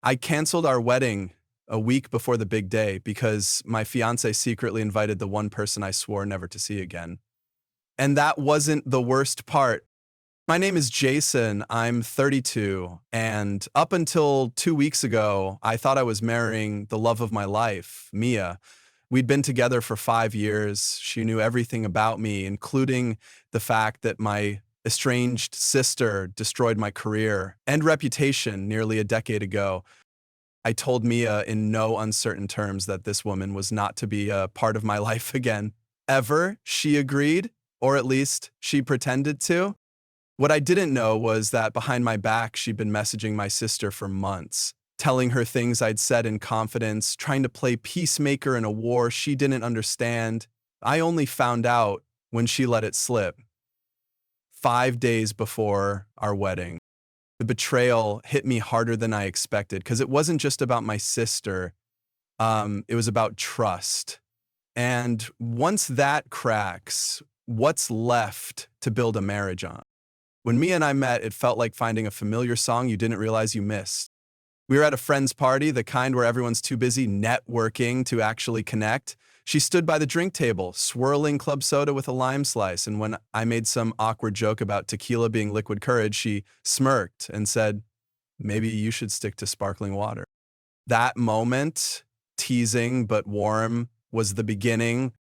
I canceled our wedding a week before the big day because my fiancé secretly invited the one person I swore never to see again. And that wasn't the worst part. My name is Jason. I'm 32. And up until 2 weeks ago, I thought I was marrying the love of my life, Mia. We'd been together for 5 years. She knew everything about me, including the fact that my estranged sister destroyed my career and reputation nearly a decade ago. I told Mia in no uncertain terms that this woman was not to be a part of my life again. Ever, she agreed, or at least she pretended to. What I didn't know was that behind my back, she'd been messaging my sister for months, telling her things I'd said in confidence, trying to play peacemaker in a war she didn't understand. I only found out when she let it slip, 5 days before our wedding. The betrayal hit me harder than I expected because it wasn't just about my sister, it was about trust. And once that cracks, what's left to build a marriage on? When Mia and I met, it felt like finding a familiar song you didn't realize you missed. We were at a friend's party, the kind where everyone's too busy networking to actually connect. She stood by the drink table, swirling club soda with a lime slice, and when I made some awkward joke about tequila being liquid courage, she smirked and said, "Maybe you should stick to sparkling water." That moment, teasing but warm, was the beginning.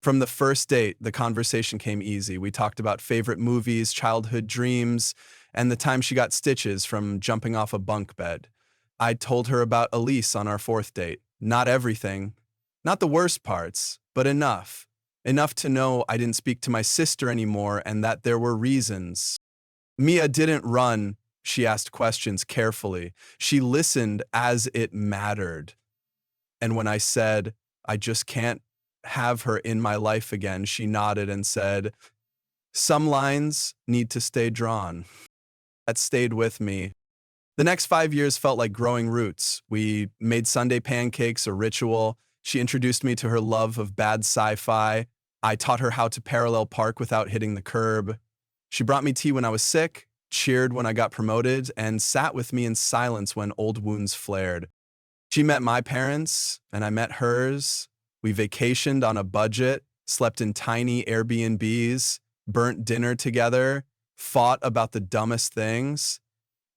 From the first date, the conversation came easy. We talked about favorite movies, childhood dreams, and the time she got stitches from jumping off a bunk bed. I told her about Elise on our fourth date. Not everything, not the worst parts, but enough. Enough to know I didn't speak to my sister anymore and that there were reasons. Mia didn't run. She asked questions carefully. She listened as it mattered. And when I said, I just can't have her in my life again, she nodded and said, "Some lines need to stay drawn." That stayed with me. The next 5 years felt like growing roots. We made Sunday pancakes a ritual. She introduced me to her love of bad sci-fi. I taught her how to parallel park without hitting the curb. She brought me tea when I was sick, cheered when I got promoted, and sat with me in silence when old wounds flared. She met my parents, and I met hers. We vacationed on a budget, slept in tiny Airbnbs, burnt dinner together, fought about the dumbest things,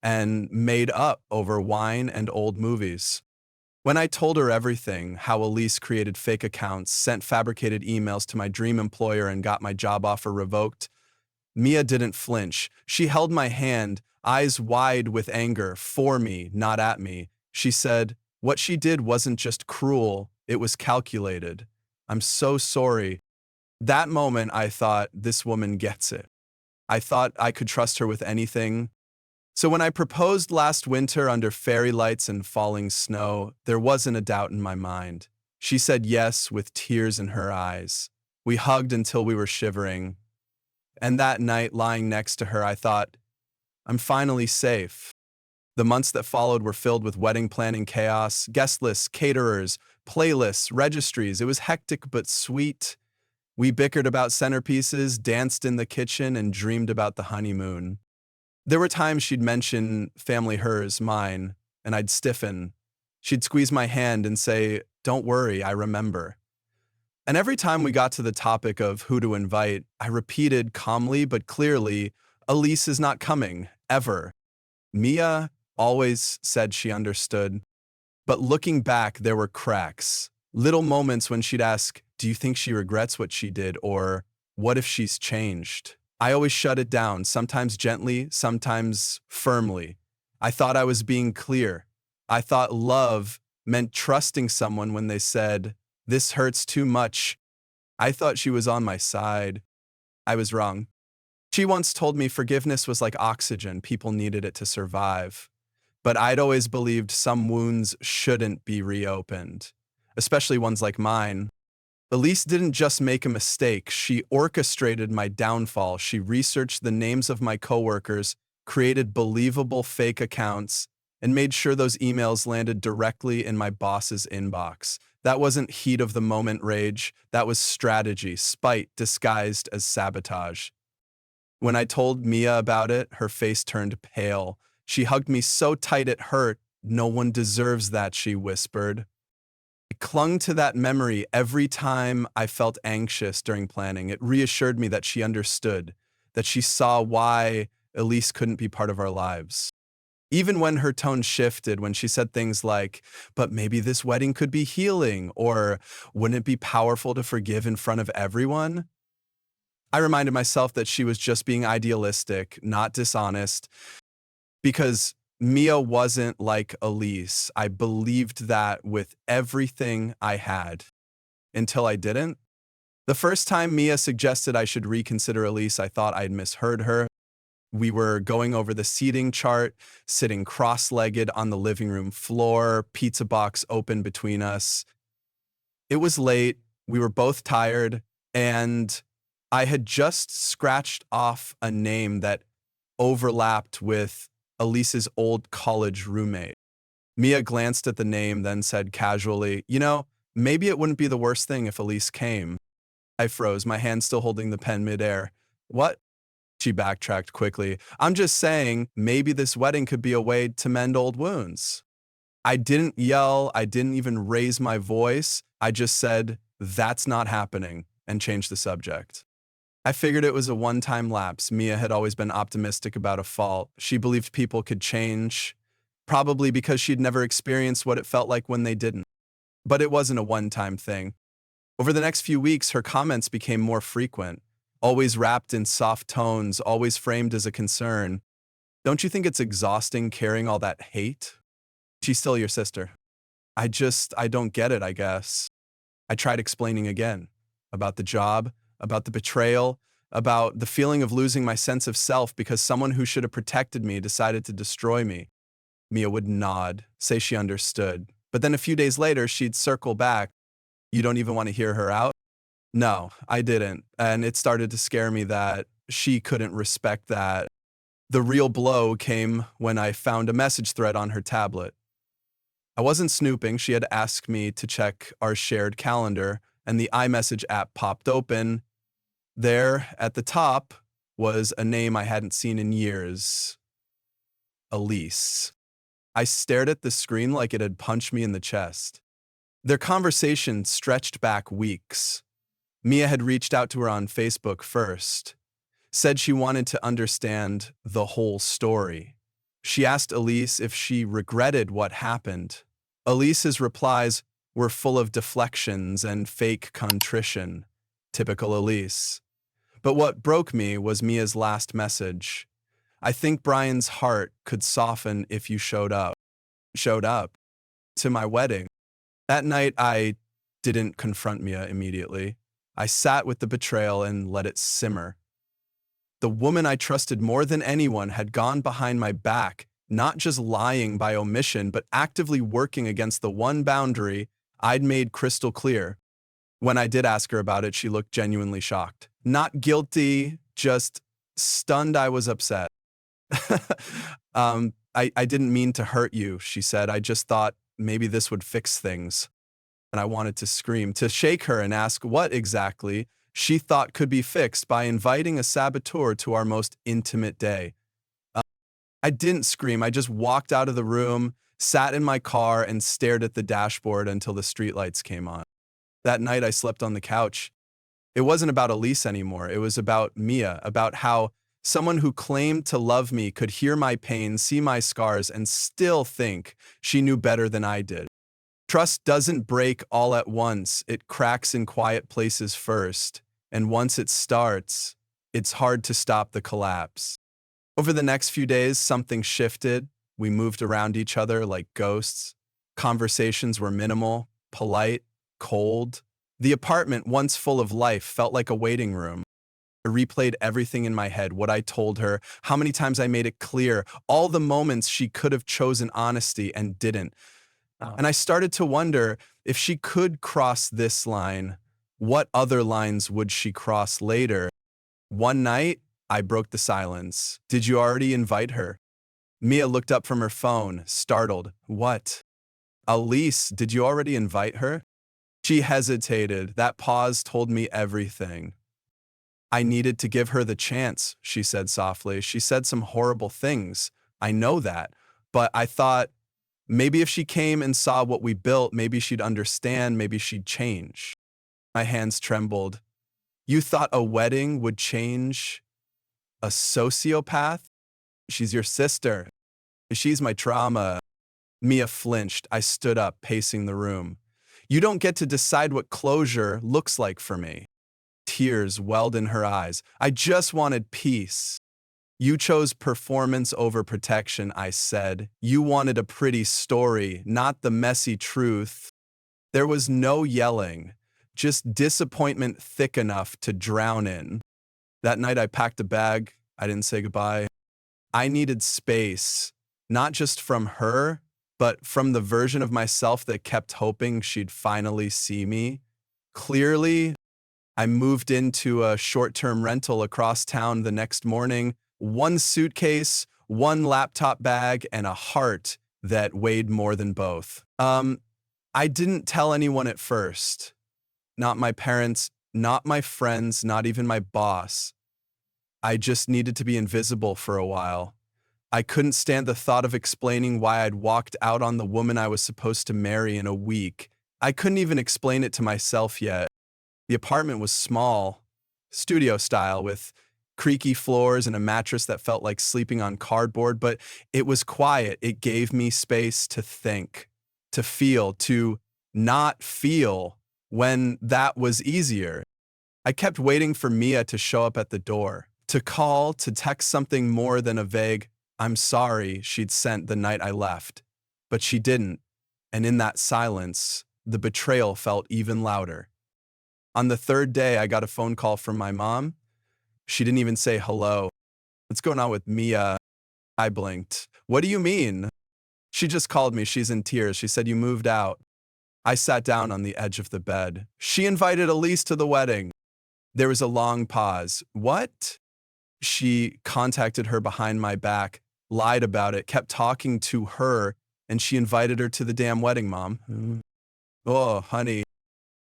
and made up over wine and old movies. When I told her everything, how Elise created fake accounts, sent fabricated emails to my dream employer, and got my job offer revoked, Mia didn't flinch. She held my hand, eyes wide with anger, for me, not at me. She said, what she did wasn't just cruel, it was calculated. I'm so sorry. That moment, I thought, this woman gets it. I thought I could trust her with anything. So when I proposed last winter under fairy lights and falling snow, there wasn't a doubt in my mind. She said yes with tears in her eyes. We hugged until we were shivering. And that night, lying next to her, I thought, I'm finally safe. The months that followed were filled with wedding planning chaos, guest lists, caterers, playlists, registries. It was hectic but sweet. We bickered about centerpieces, danced in the kitchen, and dreamed about the honeymoon. There were times she'd mention family hers, mine, and I'd stiffen. She'd squeeze my hand and say, don't worry, I remember. And every time we got to the topic of who to invite, I repeated calmly but clearly, Elise is not coming, ever. Mia always said she understood. But looking back, there were cracks. Little moments when she'd ask, do you think she regrets what she did? Or what if she's changed? I always shut it down, sometimes gently, sometimes firmly. I thought I was being clear. I thought love meant trusting someone when they said, this hurts too much. I thought she was on my side. I was wrong. She once told me forgiveness was like oxygen, people needed it to survive. But I'd always believed some wounds shouldn't be reopened, especially ones like mine. Elise didn't just make a mistake, she orchestrated my downfall. She researched the names of my coworkers, created believable fake accounts, and made sure those emails landed directly in my boss's inbox. That wasn't heat of the moment rage, that was strategy, spite disguised as sabotage. When I told Mia about it, her face turned pale. She hugged me so tight it hurt, No one deserves that, she whispered. I clung to that memory every time I felt anxious during planning. It reassured me that she understood, that she saw why Elise couldn't be part of our lives. Even when her tone shifted, when she said things like, but maybe this wedding could be healing, or wouldn't it be powerful to forgive in front of everyone? I reminded myself that she was just being idealistic, not dishonest, because Mia wasn't like Elise. I believed that with everything I had until I didn't. The first time Mia suggested I should reconsider Elise, I thought I'd misheard her. We were going over the seating chart, sitting cross-legged on the living room floor, pizza box open between us. It was late, we were both tired, and I had just scratched off a name that overlapped with Elise's old college roommate. Mia glanced at the name, then said casually, maybe it wouldn't be the worst thing if Elise came. I froze, my hand still holding the pen midair. What? She backtracked quickly. I'm just saying, maybe this wedding could be a way to mend old wounds. I didn't yell, I didn't even raise my voice. I just said, that's not happening, and changed the subject. I figured it was a one-time lapse. Mia had always been optimistic about a fault. She believed people could change, probably because she'd never experienced what it felt like when they didn't. But it wasn't a one-time thing. Over the next few weeks, her comments became more frequent, always wrapped in soft tones, always framed as a concern. Don't you think it's exhausting carrying all that hate? She's still your sister. I don't get it, I guess. I tried explaining again about the job, about the betrayal, about the feeling of losing my sense of self because someone who should have protected me decided to destroy me. Mia would nod, say she understood. But then a few days later, she'd circle back. You don't even want to hear her out? No, I didn't. And it started to scare me that she couldn't respect that. The real blow came when I found a message thread on her tablet. I wasn't snooping. She had asked me to check our shared calendar, and the iMessage app popped open. There, at the top, was a name I hadn't seen in years. Elise. I stared at the screen like it had punched me in the chest. Their conversation stretched back weeks. Mia had reached out to her on Facebook first, said she wanted to understand the whole story. She asked Elise if she regretted what happened. Elise's replies were full of deflections and fake contrition. Typical Elise. But what broke me was Mia's last message. I think Brian's heart could soften if you showed up. Showed up to my wedding. That night, I didn't confront Mia immediately. I sat with the betrayal and let it simmer. The woman I trusted more than anyone had gone behind my back, not just lying by omission, but actively working against the one boundary I'd made crystal clear. When I did ask her about it, she looked genuinely shocked. Not guilty, just stunned. I was upset. I didn't mean to hurt you, she said. I just thought maybe this would fix things. And I wanted to scream, to shake her and ask what exactly she thought could be fixed by inviting a saboteur to our most intimate day. I didn't scream. I just walked out of the room, sat in my car, and stared at the dashboard until the streetlights came on. That night, I slept on the couch. It wasn't about Elise anymore. It was about Mia, about how someone who claimed to love me could hear my pain, see my scars, and still think she knew better than I did. Trust doesn't break all at once. It cracks in quiet places first. And once it starts, it's hard to stop the collapse. Over the next few days, something shifted. We moved around each other like ghosts. Conversations were minimal, polite, cold. The apartment, once full of life, felt like a waiting room. I replayed everything in my head, what I told her, how many times I made it clear, all the moments she could have chosen honesty and didn't. And I started to wonder if she could cross this line, what other lines would she cross later? One night, I broke the silence. Did you already invite her? Mia looked up from her phone, startled. What? Elise, did you already invite her? She hesitated. That pause told me everything. I needed to give her the chance, she said softly. She said some horrible things. I know that. But I thought Maybe if she came and saw what we built, maybe she'd understand, maybe she'd change. My hands trembled. You thought a wedding would change a sociopath? She's your sister. She's my trauma. Mia flinched. I stood up, pacing the room. You don't get to decide what closure looks like for me. Tears welled in her eyes. I just wanted peace. You chose performance over protection, I said. You wanted a pretty story, not the messy truth. There was no yelling, just disappointment thick enough to drown in. That night I packed a bag. I didn't say goodbye. I needed space, not just from her, but from the version of myself that kept hoping she'd finally see me. Clearly, I moved into a short-term rental across town the next morning, one suitcase, one laptop bag, and a heart that weighed more than both. I didn't tell anyone at first. Not my parents, not my friends, not even my boss. I just needed to be invisible for a while. I couldn't stand the thought of explaining why I'd walked out on the woman I was supposed to marry in a week. I couldn't even explain it to myself yet. The apartment was small, studio style, with creaky floors and a mattress that felt like sleeping on cardboard, but it was quiet. It gave me space to think, to feel, to not feel when that was easier. I kept waiting for Mia to show up at the door, to call, to text something more than a vague, "I'm sorry," she'd sent the night I left. But she didn't, and in that silence, the betrayal felt even louder. On the third day, I got a phone call from my mom. She didn't even say hello. "What's going on with Mia?" I blinked. "What do you mean?" She just called me. She's in tears. She said, "You moved out." I sat down on the edge of the bed. "She invited Elise to the wedding." There was a long pause. "What?" She contacted her behind my back, lied about it, kept talking to her, and she invited her to the damn wedding, Mom. Oh, honey.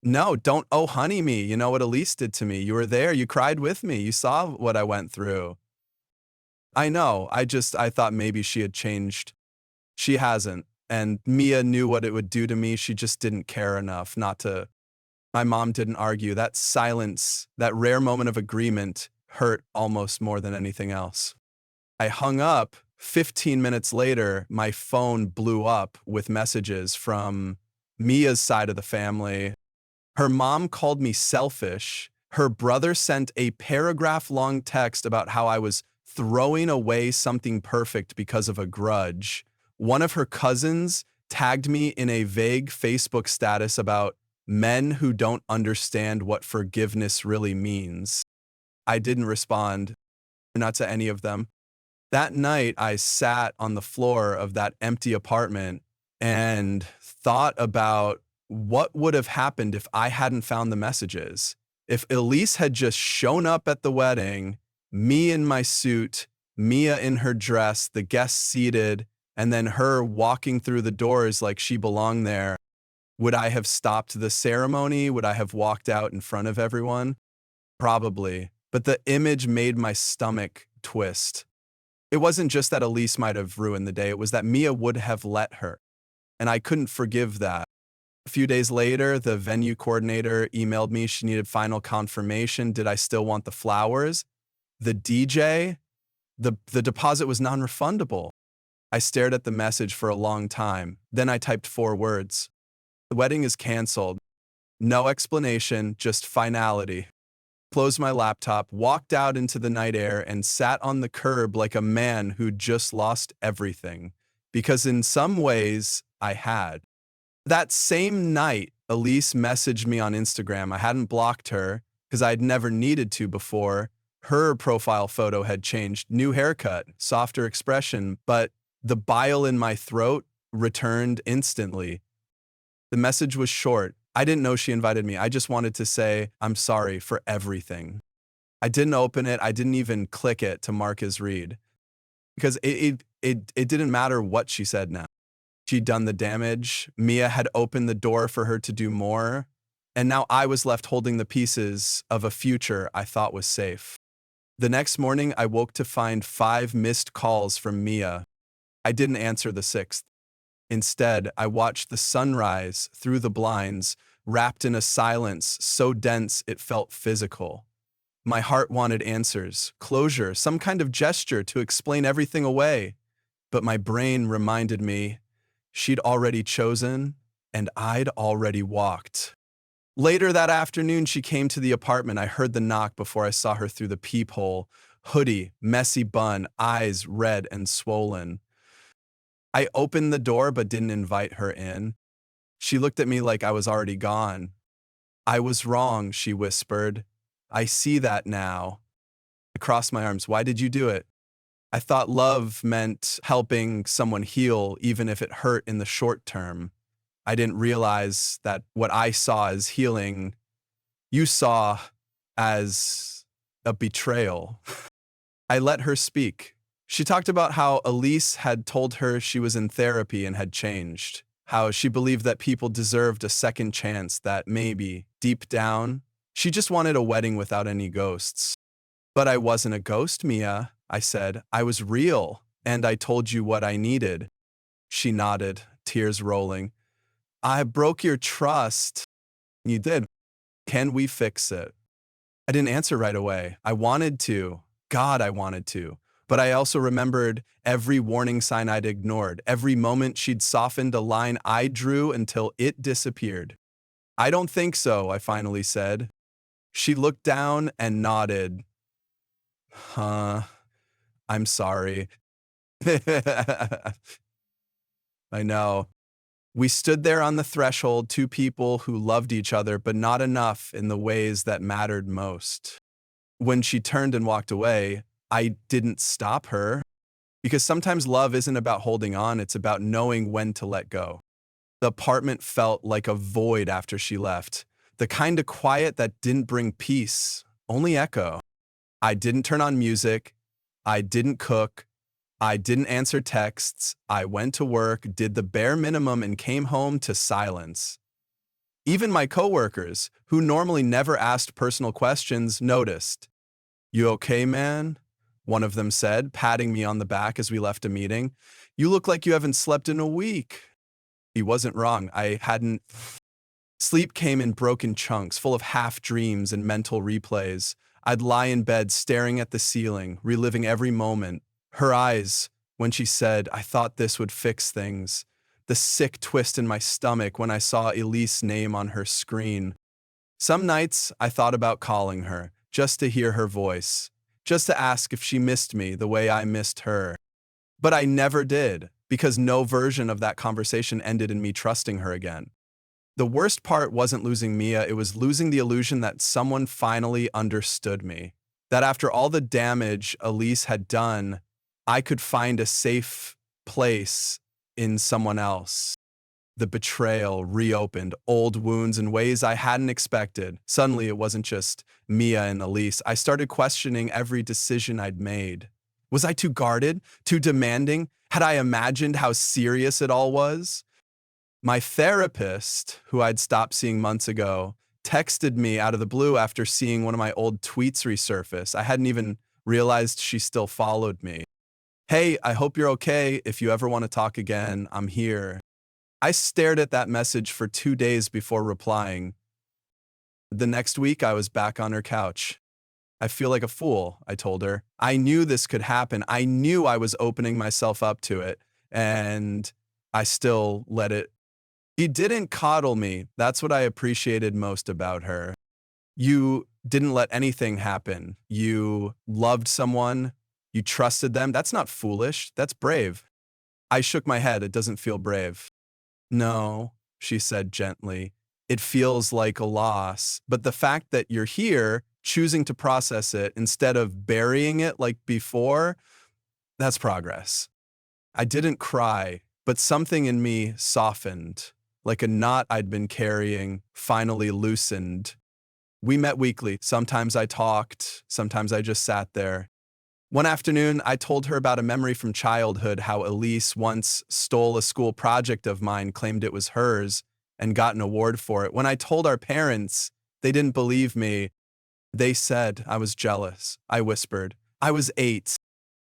No, don't oh honey me. You know what Elise did to me. You were there. You cried with me. You saw what I went through. I know. I thought maybe she had changed. She hasn't. And Mia knew what it would do to me. She just didn't care enough not to. My mom didn't argue. That silence, that rare moment of agreement, hurt almost more than anything else. I hung up. 15 minutes later, my phone blew up with messages from Mia's side of the family. Her mom called me selfish. Her brother sent a paragraph-long text about how I was throwing away something perfect because of a grudge. One of her cousins tagged me in a vague Facebook status about men who don't understand what forgiveness really means. I didn't respond, not to any of them. That night, I sat on the floor of that empty apartment and thought about what would have happened if I hadn't found the messages. If Elise had just shown up at the wedding, me in my suit, Mia in her dress, the guests seated, and then her walking through the doors like she belonged there, would I have stopped the ceremony? Would I have walked out in front of everyone? Probably. But the image made my stomach twist. It wasn't just that Elise might have ruined the day, it was that Mia would have let her. And I couldn't forgive that. A few days later, the venue coordinator emailed me. She needed final confirmation. Did I still want the flowers? The DJ? The deposit was non-refundable. I stared at the message for a long time. Then I typed 4 words. The wedding is canceled. No explanation, just finality. Closed my laptop, walked out into the night air, and sat on the curb like a man who'd just lost everything. Because in some ways, I had. That same night, Elise messaged me on Instagram. I hadn't blocked her because I'd never needed to before. Her profile photo had changed. New haircut, softer expression, but the bile in my throat returned instantly. The message was short. I didn't know she invited me. I just wanted to say, "I'm sorry for everything." I didn't open it. I didn't even click it to mark as read. Because it didn't matter what she said now. She'd done the damage. Mia had opened the door for her to do more. And now I was left holding the pieces of a future I thought was safe. The next morning, I woke to find 5 missed calls from Mia. I didn't answer the 6th. Instead, I watched the sunrise through the blinds, wrapped in a silence so dense it felt physical. My heart wanted answers, closure, some kind of gesture to explain everything away. But my brain reminded me she'd already chosen and I'd already walked. Later that afternoon, she came to the apartment. I heard the knock before I saw her through the peephole. Hoodie, messy bun, eyes red and swollen. I opened the door but didn't invite her in. She looked at me like I was already gone. I was wrong, she whispered. I see that now. I crossed my arms. Why did you do it? I thought love meant helping someone heal, even if it hurt in the short term. I didn't realize that what I saw as healing, you saw as a betrayal. I let her speak. She talked about how Elise had told her she was in therapy and had changed, how she believed that people deserved a second chance, that maybe, deep down, she just wanted a wedding without any ghosts. But I wasn't a ghost, Mia, I said. I was real, and I told you what I needed. She nodded, tears rolling. I broke your trust. You did. Can we fix it? I didn't answer right away. I wanted to. God, I wanted to. But I also remembered every warning sign I'd ignored, every moment she'd softened a line I drew until it disappeared. I don't think so, I finally said. She looked down and nodded. Huh, I'm sorry. I know. We stood there on the threshold, two people who loved each other, but not enough in the ways that mattered most. When she turned and walked away, I didn't stop her, because sometimes love isn't about holding on, it's about knowing when to let go. The apartment felt like a void after she left, the kind of quiet that didn't bring peace, only echo. I didn't turn on music, I didn't cook, I didn't answer texts, I went to work, did the bare minimum, and came home to silence. Even my coworkers, who normally never asked personal questions, noticed. You okay, man? One of them said, patting me on the back as we left a meeting. You look like you haven't slept in a week. He wasn't wrong. I hadn't. Sleep came in broken chunks, full of half dreams and mental replays. I'd lie in bed staring at the ceiling, reliving every moment. Her eyes, when she said, I thought this would fix things. The sick twist in my stomach when I saw Elise's name on her screen. Some nights I thought about calling her, just to hear her voice, just to ask if she missed me the way I missed her. But I never did, because no version of that conversation ended in me trusting her again. The worst part wasn't losing Mia, it was losing the illusion that someone finally understood me. That after all the damage Elise had done, I could find a safe place in someone else. The betrayal reopened old wounds in ways I hadn't expected. Suddenly, it wasn't just Mia and Elise. I started questioning every decision I'd made. Was I too guarded? Too demanding? Had I imagined how serious it all was? My therapist, who I'd stopped seeing months ago, texted me out of the blue after seeing one of my old tweets resurface. I hadn't even realized she still followed me. Hey, I hope you're okay. If you ever want to talk again, I'm here. I stared at that message for 2 days before replying. The next week, I was back on her couch. I feel like a fool, I told her. I knew this could happen. I knew I was opening myself up to it, and I still let it. She didn't coddle me. That's what I appreciated most about her. You didn't let anything happen. You loved someone. You trusted them. That's not foolish. That's brave. I shook my head. It doesn't feel brave. No, she said gently. It feels like a loss. But the fact that you're here, choosing to process it instead of burying it like before, that's progress. I didn't cry, but something in me softened, like a knot I'd been carrying finally loosened. We met weekly. Sometimes I talked, sometimes I just sat there. One afternoon, I told her about a memory from childhood, how Elise once stole a school project of mine, claimed it was hers, and got an award for it. When I told our parents, they didn't believe me. They said I was jealous. I whispered. I was 8.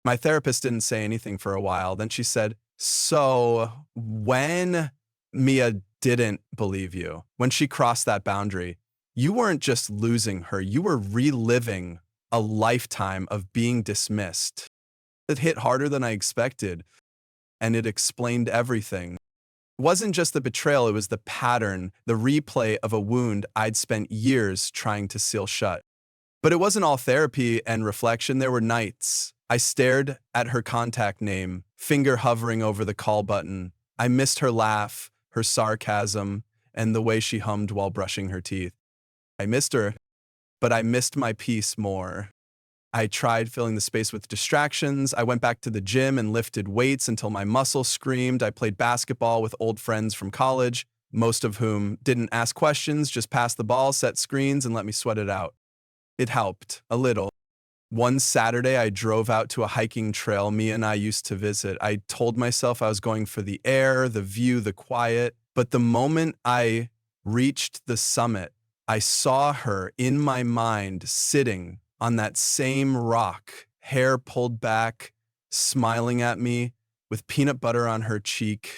My therapist didn't say anything for a while. Then she said, So when Mia didn't believe you, when she crossed that boundary, you weren't just losing her, you were reliving a lifetime of being dismissed. It hit harder than I expected, and it explained everything. It wasn't just the betrayal, it was the pattern, the replay of a wound I'd spent years trying to seal shut. But it wasn't all therapy and reflection. There were nights I stared at her contact name, finger hovering over the call button. I missed her laugh, her sarcasm, and the way she hummed while brushing her teeth. I missed her, but I missed my peace more. I tried filling the space with distractions. I went back to the gym and lifted weights until my muscles screamed. I played basketball with old friends from college, most of whom didn't ask questions, just passed the ball, set screens, and let me sweat it out. It helped, a little. One Saturday, I drove out to a hiking trail Mia and I used to visit. I told myself I was going for the air, the view, the quiet. But the moment I reached the summit, I saw her in my mind sitting on that same rock, hair pulled back, smiling at me with peanut butter on her cheek.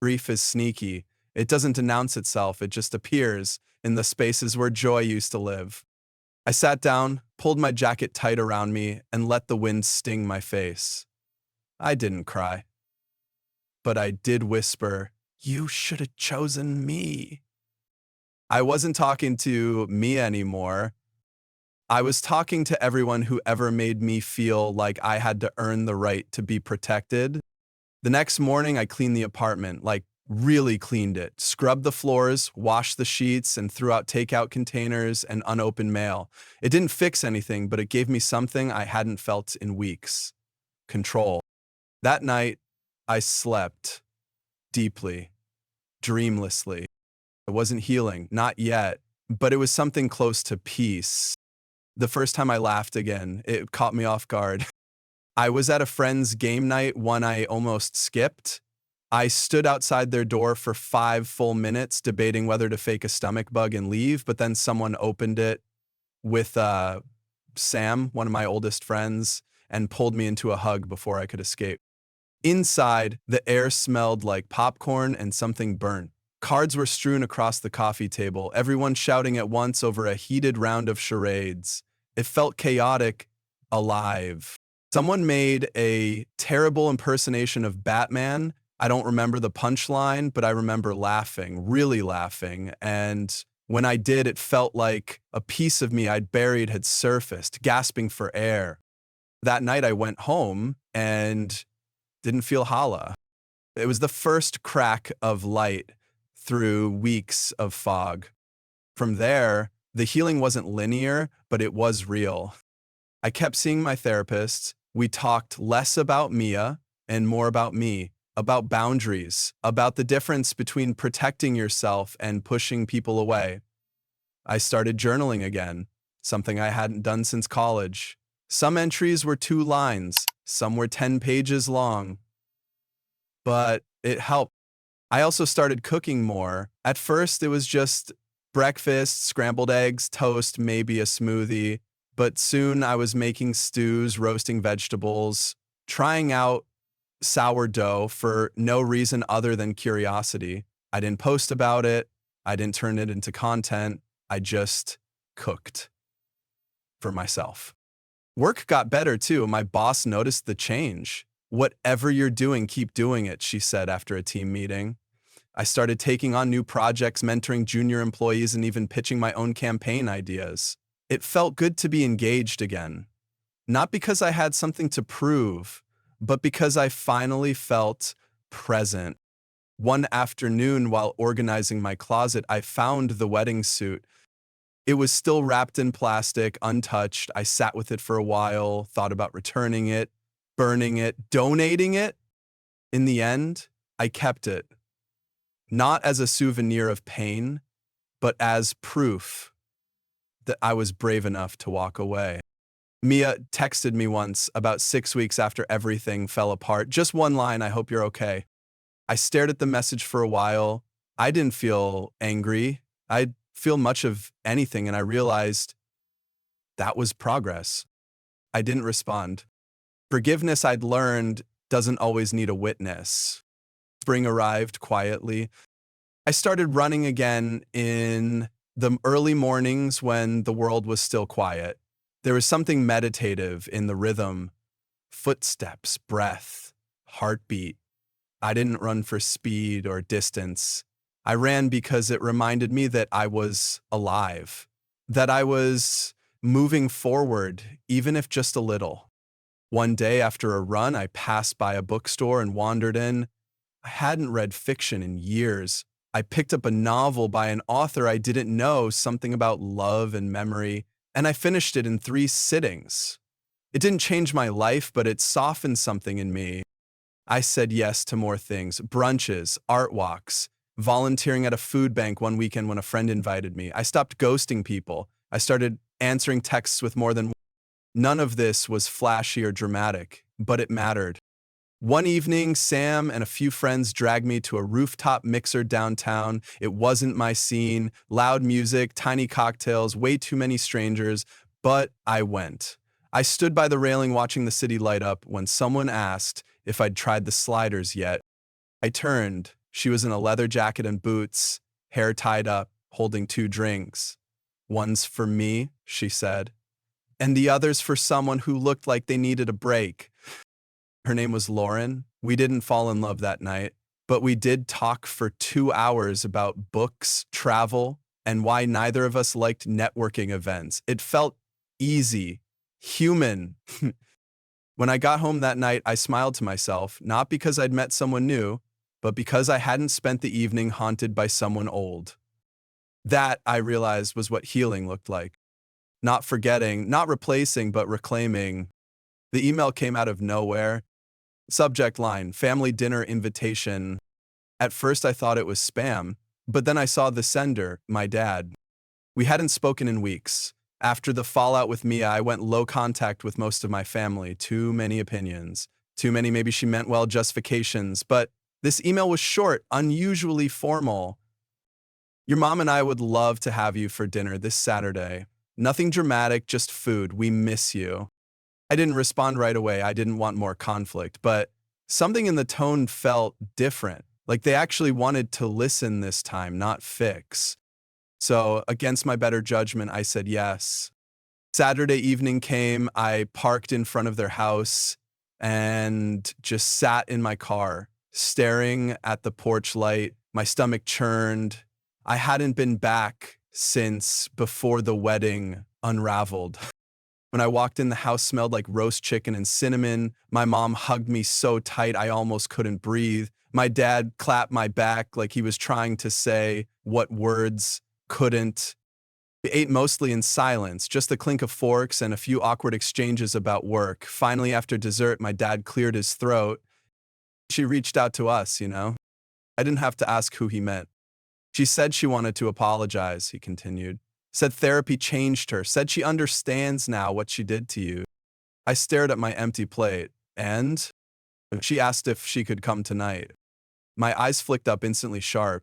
Grief is sneaky. It doesn't announce itself, it just appears in the spaces where joy used to live. I sat down, pulled my jacket tight around me, and let the wind sting my face. I didn't cry, but I did whisper, "You should have chosen me." I wasn't talking to me anymore. I was talking to everyone who ever made me feel like I had to earn the right to be protected. The next morning, I cleaned the apartment, like really cleaned it, scrubbed the floors, washed the sheets, and threw out takeout containers and unopened mail. It didn't fix anything, but it gave me something I hadn't felt in weeks: control. That night, I slept deeply, dreamlessly. I wasn't healing, not yet, but it was something close to peace. The first time I laughed again, it caught me off guard. I was at a friend's game night, one I almost skipped. I stood outside their door for 5 full minutes debating whether to fake a stomach bug and leave, but then someone opened it with Sam, one of my oldest friends, and pulled me into a hug before I could escape. Inside, the air smelled like popcorn and something burnt. Cards were strewn across the coffee table, everyone shouting at once over a heated round of charades. It felt chaotic, alive. Someone made a terrible impersonation of Batman. I don't remember the punchline, but I remember laughing, really laughing. And when I did, it felt like a piece of me I'd buried had surfaced, gasping for air. That night I went home and didn't feel holla. It was the first crack of light through weeks of fog. From there, the healing wasn't linear, but it was real. I kept seeing my therapist. We talked less about Mia and more about me, about boundaries, about the difference between protecting yourself and pushing people away. I started journaling again, something I hadn't done since college. Some entries were 2 lines, some were 10 pages long, but it helped. I also started cooking more. At first, it was just breakfast, scrambled eggs, toast, maybe a smoothie. But soon I was making stews, roasting vegetables, trying out sourdough for no reason other than curiosity. I didn't post about it. I didn't turn it into content. I just cooked for myself. Work got better too. My boss noticed the change. "Whatever you're doing, keep doing it," she said after a team meeting. I started taking on new projects, mentoring junior employees, and even pitching my own campaign ideas. It felt good to be engaged again. Not because I had something to prove, but because I finally felt present. One afternoon, while organizing my closet, I found the wedding suit. It was still wrapped in plastic, untouched. I sat with it for a while, thought about returning it, burning it, donating it. In the end, I kept it. Not as a souvenir of pain, but as proof that I was brave enough to walk away. Mia texted me once about 6 weeks after everything fell apart. Just one line, "I hope you're okay." I stared at the message for a while. I didn't feel angry. I'd feel much of anything, and I realized that was progress. I didn't respond. Forgiveness, I'd learned, doesn't always need a witness. Spring arrived quietly. I started running again in the early mornings when the world was still quiet. There was something meditative in the rhythm, footsteps, breath, heartbeat. I didn't run for speed or distance. I ran because it reminded me that I was alive, that I was moving forward, even if just a little. One day after a run, I passed by a bookstore and wandered in. I hadn't read fiction in years. I picked up a novel by an author I didn't know, something about love and memory, and I finished it in 3 sittings. It didn't change my life, but it softened something in me. I said yes to more things: brunches, art walks, volunteering at a food bank one weekend when a friend invited me. I stopped ghosting people. I started answering texts with more than one. None of this was flashy or dramatic, but it mattered. One evening, Sam and a few friends dragged me to a rooftop mixer downtown. It wasn't my scene: loud music, tiny cocktails, way too many strangers, but I went. I stood by the railing watching the city light up when someone asked if I'd tried the sliders yet. I turned. She was in a leather jacket and boots, hair tied up, holding 2 drinks. "One's for me," she said, "and the other's for someone who looked like they needed a break." Her name was Lauren. We didn't fall in love that night, but we did talk for 2 hours about books, travel, and why neither of us liked networking events. It felt easy, human. When I got home that night, I smiled to myself, not because I'd met someone new, but because I hadn't spent the evening haunted by someone old. That, I realized, was what healing looked like. Not forgetting, not replacing, but reclaiming. The email came out of nowhere. Subject line: family dinner invitation. At first I thought it was spam, but then I saw the sender, my dad. We hadn't spoken in weeks. After the fallout with Mia, I went low contact with most of my family. Too many opinions. Too many maybe she meant well justifications, but this email was short, unusually formal. "Your mom and I would love to have you for dinner this Saturday. Nothing dramatic, just food. We miss you." I didn't respond right away. I didn't want more conflict, but something in the tone felt different. Like they actually wanted to listen this time, not fix. So, against my better judgment, I said yes. Saturday evening came. I parked in front of their house and just sat in my car, staring at the porch light. My stomach churned. I hadn't been back since before the wedding unraveled. When I walked in, the house smelled like roast chicken and cinnamon. My mom hugged me so tight I almost couldn't breathe. My dad clapped my back like he was trying to say what words couldn't. We ate mostly in silence, just the clink of forks and a few awkward exchanges about work. Finally, after dessert, my dad cleared his throat. "She reached out to us, you know. I didn't have to ask who he meant. She said she wanted to apologize," he continued. "Said therapy changed her, said she understands now what she did to you." I stared at my empty plate, and she asked if she could come tonight. My eyes flicked up instantly sharp.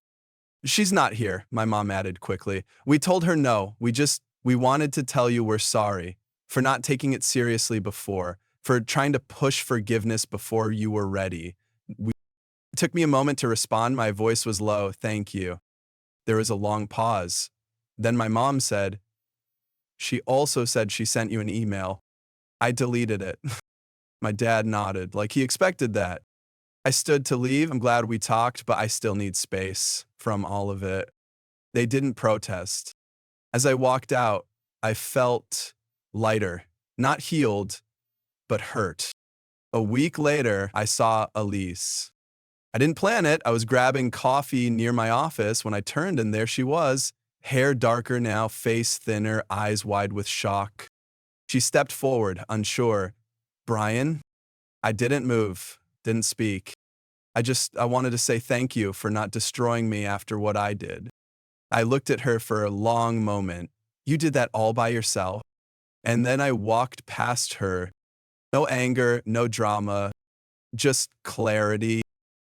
"She's not here," my mom added quickly. "We told her no. We wanted to tell you we're sorry for not taking it seriously before, for trying to push forgiveness before you were ready." It took me a moment to respond. My voice was low. "Thank you." There was a long pause. Then my mom said, "She also said she sent you an email." I deleted it. My dad nodded, like he expected that. I stood to leave. "I'm glad we talked, but I still need space from all of it." They didn't protest. As I walked out, I felt lighter, not healed, but hurt. A week later, I saw Elise. I didn't plan it. I was grabbing coffee near my office when I turned, and there she was. Hair darker now, face thinner, eyes wide with shock. She stepped forward, unsure. "Brian?" I didn't move, didn't speak. I wanted to say thank you for not destroying me after what I did. I looked at her for a long moment. "You did that all by yourself?" And then I walked past her. No anger, no drama, just clarity.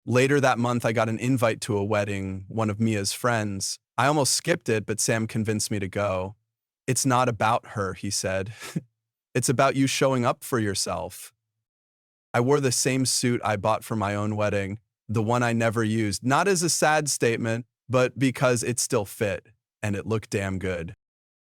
Later that month, I got an invite to a wedding, one of Mia's friends. I almost skipped it, but Sam convinced me to go. "It's not about her," he said. "It's about you showing up for yourself." I wore the same suit I bought for my own wedding, the one I never used, not as a sad statement, but because it still fit and it looked damn good.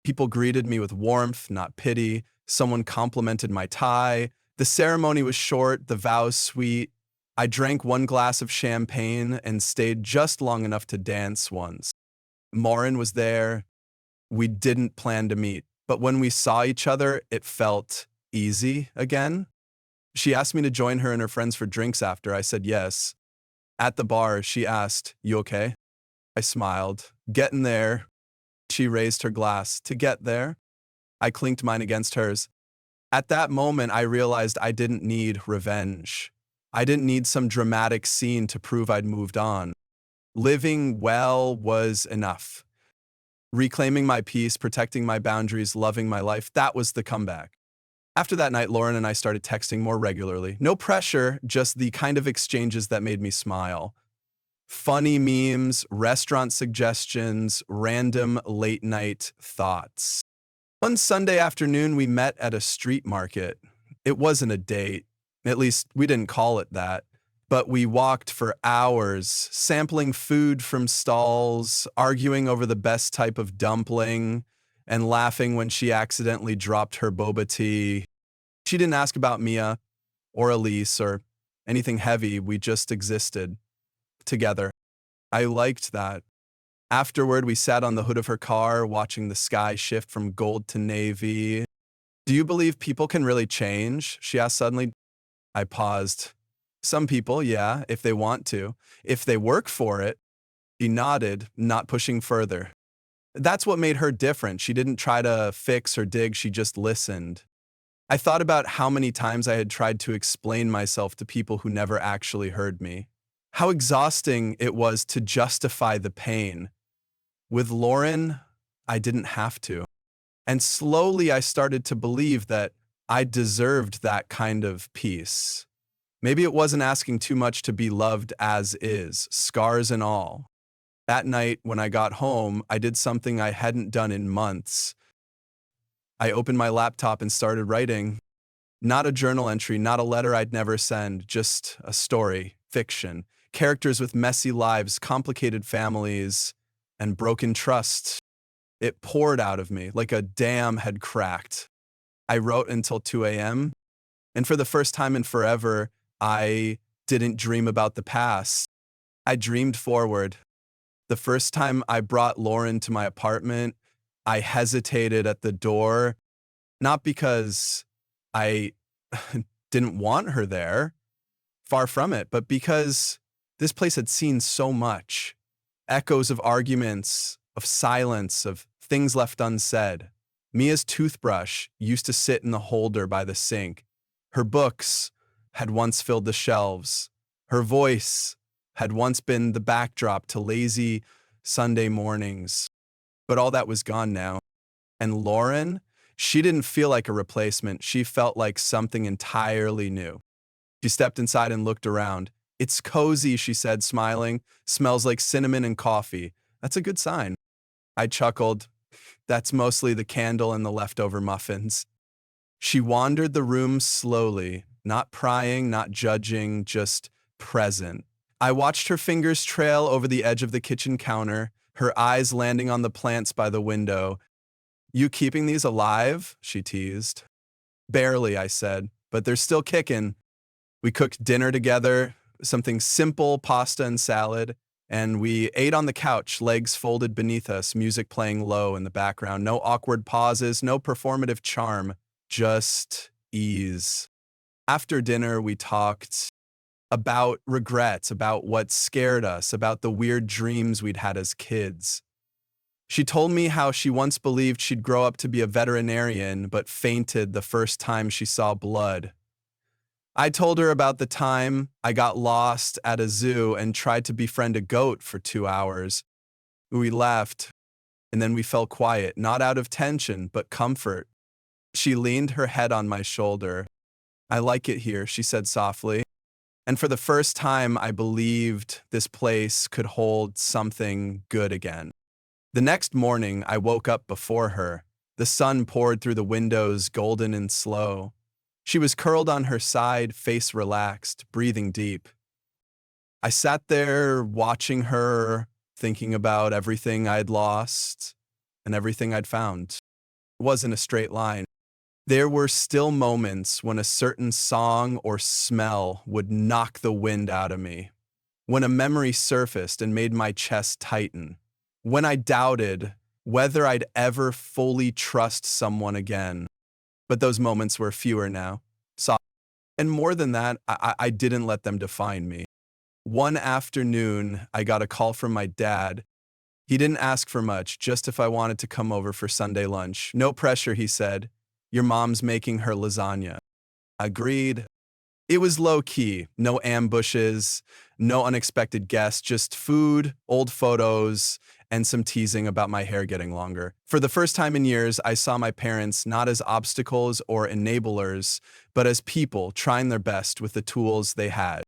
People greeted me with warmth, not pity. Someone complimented my tie. The ceremony was short, the vows sweet. I drank one glass of champagne and stayed just long enough to dance once. Maureen was there. We didn't plan to meet, but when we saw each other, it felt easy again. She asked me to join her and her friends for drinks after. I said yes. At the bar, she asked, "You okay?" I smiled. "Getting there." She raised her glass. "To get there." I clinked mine against hers. At that moment, I realized I didn't need revenge. I didn't need some dramatic scene to prove I'd moved on. Living well was enough. Reclaiming my peace, protecting my boundaries, loving my life, that was the comeback. After that night, Lauren and I started texting more regularly. No pressure, just the kind of exchanges that made me smile. Funny memes, restaurant suggestions, random late night thoughts. One Sunday afternoon, we met at a street market. It wasn't a date. At least, we didn't call it that. But we walked for hours, sampling food from stalls, arguing over the best type of dumpling, and laughing when she accidentally dropped her boba tea. She didn't ask about Mia or Elise or anything heavy. We just existed together. I liked that. Afterward, we sat on the hood of her car, watching the sky shift from gold to navy. "Do you believe people can really change?" she asked suddenly. I paused. "Some people, yeah, if they want to. If they work for it." She nodded, not pushing further. That's what made her different. She didn't try to fix or dig, she just listened. I thought about how many times I had tried to explain myself to people who never actually heard me. How exhausting it was to justify the pain. With Lauren, I didn't have to. And slowly I started to believe that I deserved that kind of peace. Maybe it wasn't asking too much to be loved as is, scars and all. That night, when I got home, I did something I hadn't done in months. I opened my laptop and started writing. Not a journal entry, not a letter I'd never send, just a story, fiction, characters with messy lives, complicated families, and broken trust. It poured out of me like a dam had cracked. I wrote until 2 a.m., and for the first time in forever, I didn't dream about the past. I dreamed forward. The first time I brought Lauren to my apartment, I hesitated at the door, not because I didn't want her there, far from it, but because this place had seen so much. Echoes of arguments, of silence, of things left unsaid. Mia's toothbrush used to sit in the holder by the sink. Her books had once filled the shelves. Her voice had once been the backdrop to lazy Sunday mornings. But all that was gone now. And Lauren, she didn't feel like a replacement. She felt like something entirely new. She stepped inside and looked around. "It's cozy," she said, smiling. "Smells like cinnamon and coffee. That's a good sign." I chuckled. "That's mostly the candle and the leftover muffins." She wandered the room slowly, not prying, not judging, just present. I watched her fingers trail over the edge of the kitchen counter, her eyes landing on the plants by the window. "You keeping these alive?" she teased. "Barely," I said, "but they're still kicking." We cooked dinner together, something simple, pasta and salad, and we ate on the couch, legs folded beneath us, music playing low in the background. No awkward pauses, no performative charm, just ease. After dinner, we talked about regrets, about what scared us, about the weird dreams we'd had as kids. She told me how she once believed she'd grow up to be a veterinarian, but fainted the first time she saw blood. I told her about the time I got lost at a zoo and tried to befriend a goat for 2 hours. We laughed, and then we fell quiet, not out of tension, but comfort. She leaned her head on my shoulder. "I like it here," she said softly. And for the first time, I believed this place could hold something good again. The next morning, I woke up before her. The sun poured through the windows, golden and slow. She was curled on her side, face relaxed, breathing deep. I sat there watching her, thinking about everything I'd lost and everything I'd found. It wasn't a straight line. There were still moments when a certain song or smell would knock the wind out of me, when a memory surfaced and made my chest tighten, when I doubted whether I'd ever fully trust someone again. But those moments were fewer now. And more than that, I didn't let them define me. One afternoon, I got a call from my dad. He didn't ask for much, just if I wanted to come over for Sunday lunch. No pressure, he said. Your mom's making her lasagna. Agreed. It was low-key, no ambushes, no unexpected guests, just food, old photos, and some teasing about my hair getting longer. For the first time in years, I saw my parents not as obstacles or enablers, but as people trying their best with the tools they had.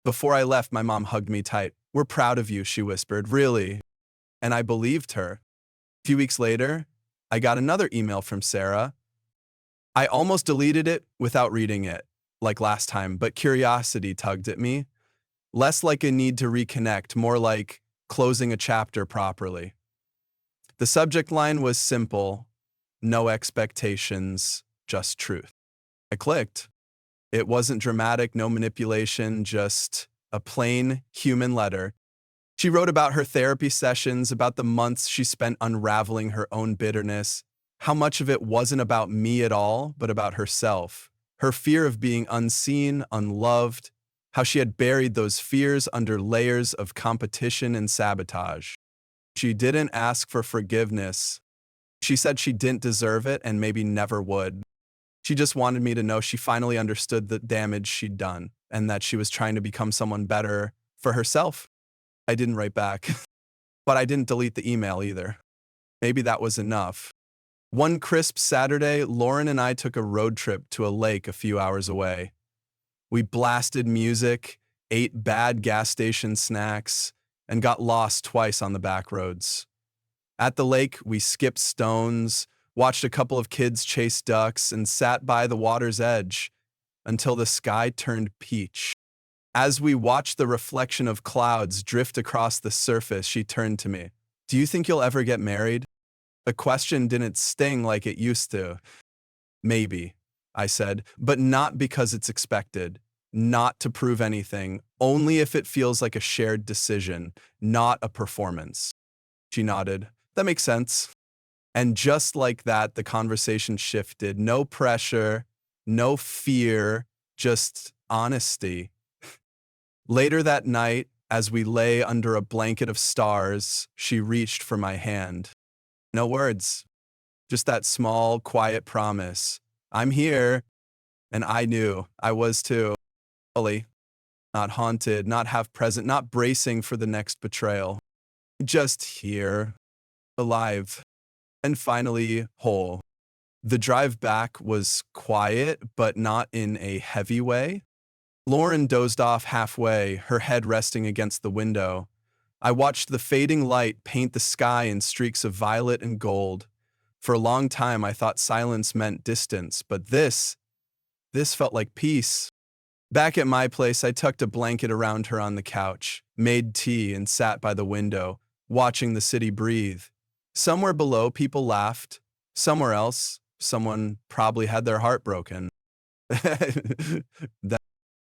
Before I left, my mom hugged me tight. We're proud of you, she whispered. Really? And I believed her. A few weeks later, I got another email from Sarah. I almost deleted it without reading it, like last time, but curiosity tugged at me. Less like a need to reconnect, more like closing a chapter properly. The subject line was simple, no expectations, just truth. I clicked. It wasn't dramatic, no manipulation, just a plain human letter. She wrote about her therapy sessions, about the months she spent unraveling her own bitterness, how much of it wasn't about me at all, but about herself, her fear of being unseen, unloved, how she had buried those fears under layers of competition and sabotage. She didn't ask for forgiveness. She said she didn't deserve it and maybe never would. She just wanted me to know she finally understood the damage she'd done and that she was trying to become someone better for herself. I didn't write back, but I didn't delete the email either. Maybe that was enough. One crisp Saturday, Lauren and I took a road trip to a lake a few hours away. We blasted music, ate bad gas station snacks, and got lost twice on the back roads. At the lake, we skipped stones, watched a couple of kids chase ducks, and sat by the water's edge until the sky turned peach. As we watched the reflection of clouds drift across the surface, she turned to me. Do you think you'll ever get married? The question didn't sting like it used to. Maybe, I said, but not because it's expected, not to prove anything, only if it feels like a shared decision, not a performance. She nodded. That makes sense. And just like that, the conversation shifted. No pressure, no fear, just honesty. Later that night, as we lay under a blanket of stars, she reached for my hand. No words, just that small, quiet promise. I'm here. And I knew I was too. Fully, not haunted, not half present, not bracing for the next betrayal. Just here, alive, and finally whole. The drive back was quiet, but not in a heavy way. Lauren dozed off halfway, her head resting against the window. I watched the fading light paint the sky in streaks of violet and gold. For a long time, I thought silence meant distance, but this felt like peace. Back at my place, I tucked a blanket around her on the couch, made tea, and sat by the window, watching the city breathe. Somewhere below, people laughed. Somewhere else, someone probably had their heart broken. That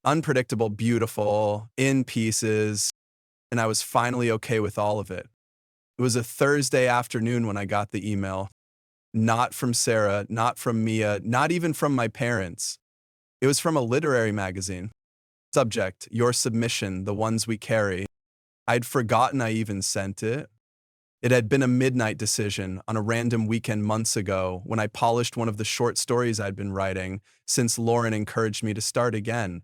unpredictable, beautiful, in pieces, and I was finally okay with all of it. It was a Thursday afternoon when I got the email. Not from Sarah, not from Mia, not even from my parents. It was from a literary magazine. Subject, your submission, the ones we carry. I'd forgotten I even sent it. It had been a midnight decision on a random weekend months ago when I polished one of the short stories I'd been writing since Lauren encouraged me to start again.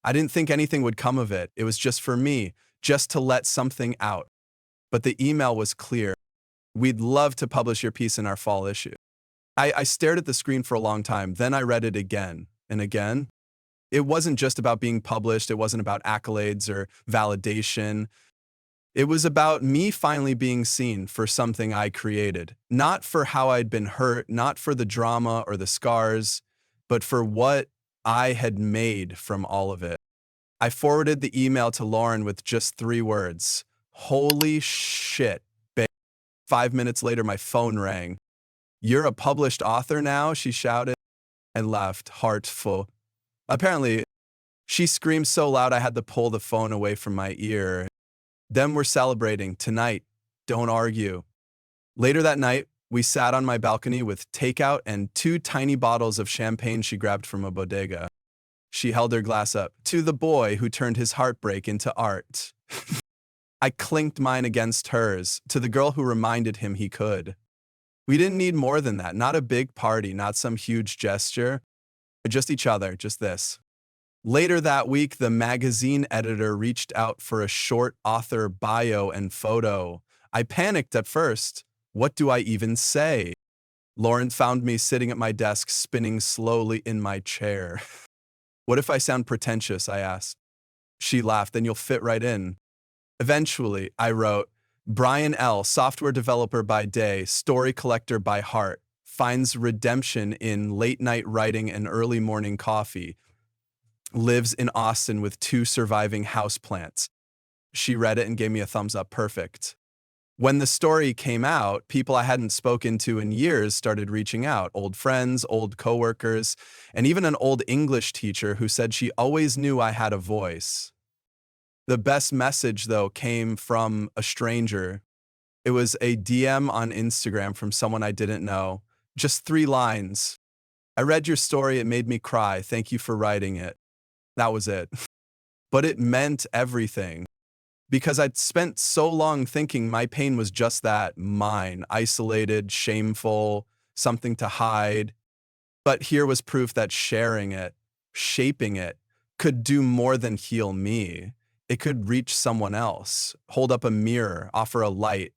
I didn't think anything would come of it. It was just for me, just to let something out. But the email was clear. We'd love to publish your piece in our fall issue. I stared at the screen for a long time, then I read it again and again. It wasn't just about being published, it wasn't about accolades or validation. It was about me finally being seen for something I created, not for how I'd been hurt, not for the drama or the scars, but for what I had made from all of it. I forwarded the email to Lauren with just 3 words. Holy shit, babe. 5 minutes later, my phone rang. You're a published author now? She shouted and laughed, heart full. Apparently, she screamed so loud I had to pull the phone away from my ear. Then we're celebrating. Tonight, don't argue. Later that night, we sat on my balcony with takeout and 2 tiny bottles of champagne she grabbed from a bodega. She held her glass up to the boy who turned his heartbreak into art. I clinked mine against hers, to the girl who reminded him he could. We didn't need more than that, not a big party, not some huge gesture, just each other, just this. Later that week, the magazine editor reached out for a short author bio and photo. I panicked at first. What do I even say? Lauren found me sitting at my desk, spinning slowly in my chair. What if I sound pretentious? I asked. She laughed. Then you'll fit right in. Eventually, I wrote, Brian L., software developer by day, story collector by heart, finds redemption in late-night writing and early morning coffee, lives in Austin with 2 surviving houseplants. She read it and gave me a thumbs up. Perfect. When the story came out, people I hadn't spoken to in years started reaching out. Old friends, old coworkers, and even an old English teacher who said she always knew I had a voice. The best message, though, came from a stranger. It was a DM on Instagram from someone I didn't know. Just 3 lines. I read your story. It made me cry. Thank you for writing it. That was it. But it meant everything. Because I'd spent so long thinking my pain was just that, mine, isolated, shameful, something to hide. But here was proof that sharing it, shaping it, could do more than heal me. It could reach someone else, hold up a mirror, offer a light.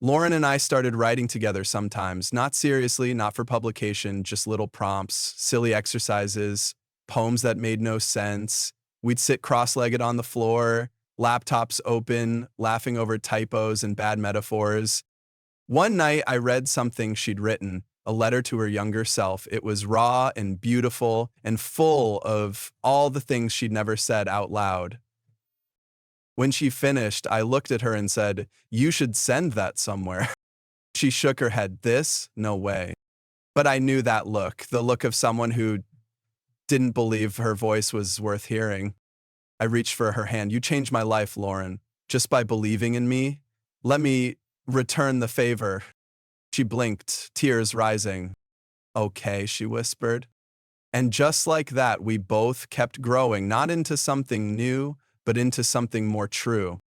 Lauren and I started writing together sometimes, not seriously, not for publication, just little prompts, silly exercises, poems that made no sense. We'd sit cross-legged on the floor, laptops open, laughing over typos and bad metaphors. One night, I read something she'd written, a letter to her younger self. It was raw and beautiful and full of all the things she'd never said out loud. When she finished, I looked at her and said, "You should send that somewhere." She shook her head. This? No way. But I knew that look, the look of someone who didn't believe her voice was worth hearing. I reached for her hand. You changed my life, Lauren, just by believing in me. Let me return the favor. She blinked, tears rising. Okay, she whispered. And just like that, we both kept growing, not into something new, but into something more true.